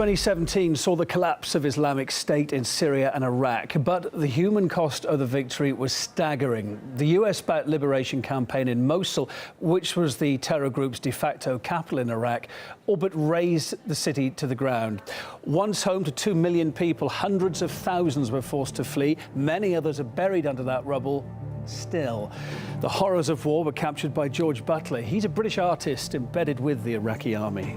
2017 saw the collapse of Islamic State in Syria and Iraq, but the human cost of the victory was staggering. The US-backed liberation campaign in Mosul, which was the terror group's de facto capital in Iraq, all but razed the city to the ground. Once home to 2 million people, hundreds of thousands were forced to flee. Many others are buried under that rubble. Still, the horrors of war were captured by George Butler. He's a British artist embedded with the Iraqi army.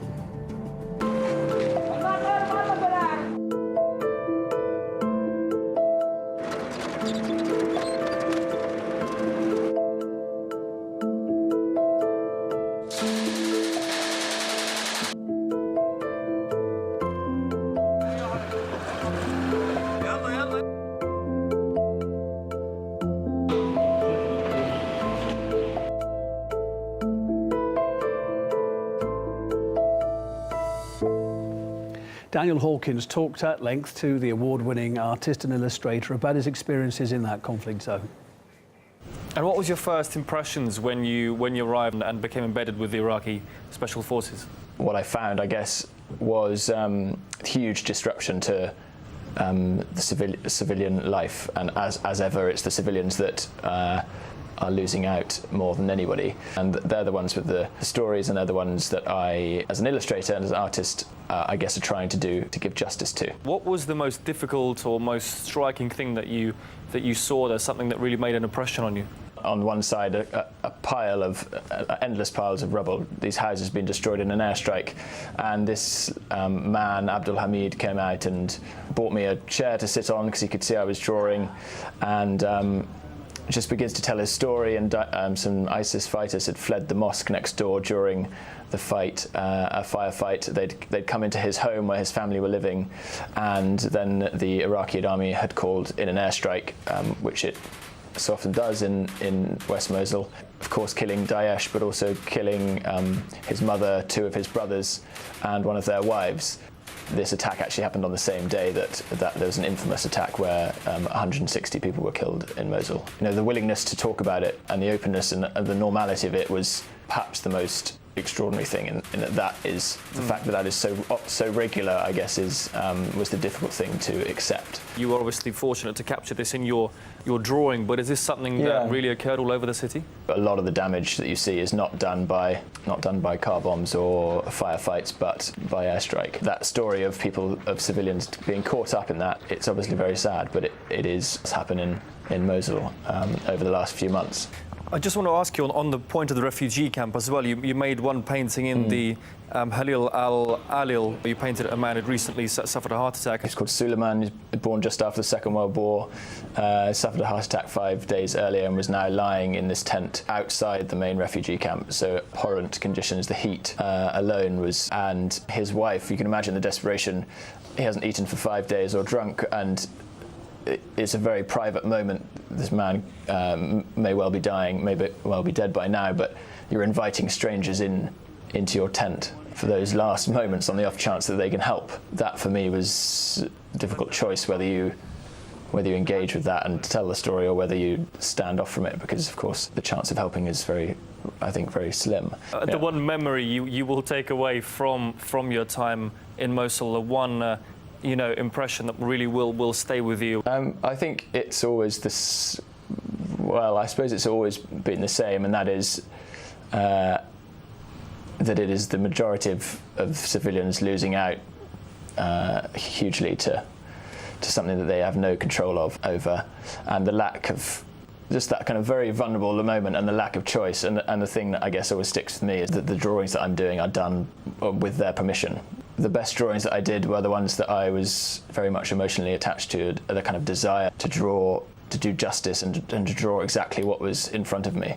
Daniel Hawkins talked at length to the award-winning artist and illustrator about his experiences in that conflict zone. And what was your first impressions when you arrived and became embedded with the Iraqi Special Forces? What I found, I guess, was huge disruption to the civilian life, and as ever, it's the civilians that are losing out more than anybody, and they're the ones with the stories, and they're the ones that I, as an illustrator and as an artist, I guess, are trying to give justice to. What was the most difficult or most striking thing that you saw? There's something that really made an impression on you. On one side, a pile of endless piles of rubble. These houses been destroyed in an airstrike, and this man, Abdul Hamid, came out and bought me a chair to sit on because he could see I was drawing, and just begins to tell his story. And some ISIS fighters had fled the mosque next door during the fight, a firefight. They'd come into his home where his family were living, and then the Iraqi army had called in an airstrike, which it so often does in West Mosul, of course killing Daesh, but also killing his mother, 2 of his brothers, and 1 of their wives. This attack actually happened on the same day that there was an infamous attack where 160 people were killed in Mosul. You know, the willingness to talk about it and the openness and the normality of it was perhaps the most extraordinary thing, and that is the fact that is so regular, I guess, was the difficult thing to accept. You were obviously fortunate to capture this in your drawing, but is this something that really occurred all over the city? A lot of the damage that you see is not done by car bombs or firefights, but by airstrike. That story of civilians being caught up in that, it's obviously very sad, but it is happening in Mosul over the last few months. I just want to ask you on the point of the refugee camp as well. You made one painting in the Halil al-Alil. You painted a man who'd recently suffered a heart attack. He's called Suleiman. He's born just after the Second World War. Suffered a heart attack 5 days earlier and was now lying in this tent outside the main refugee camp. So abhorrent conditions. The heat alone was, and his wife. You can imagine the desperation. He hasn't eaten for 5 days or drunk, and it's a very private moment. This man may well be dying, may well be dead by now, but you're inviting strangers into your tent for those last moments on the off chance that they can help. That for me was a difficult choice, whether you engage with that and tell the story or whether you stand off from it, because of course the chance of helping is I think very slim. The one memory you will take away from your time in Mosul, the one impression that really will stay with you? I think it's always this. Well, I suppose it's always been the same, and that is that it is the majority of civilians losing out hugely to something that they have no control over, and the lack of just that kind of very vulnerable moment and the lack of choice. And the thing that I guess always sticks with me is that the drawings that I'm doing are done with their permission. The best drawings that I did were the ones that I was very much emotionally attached to, the kind of desire to draw, to do justice and to draw exactly what was in front of me.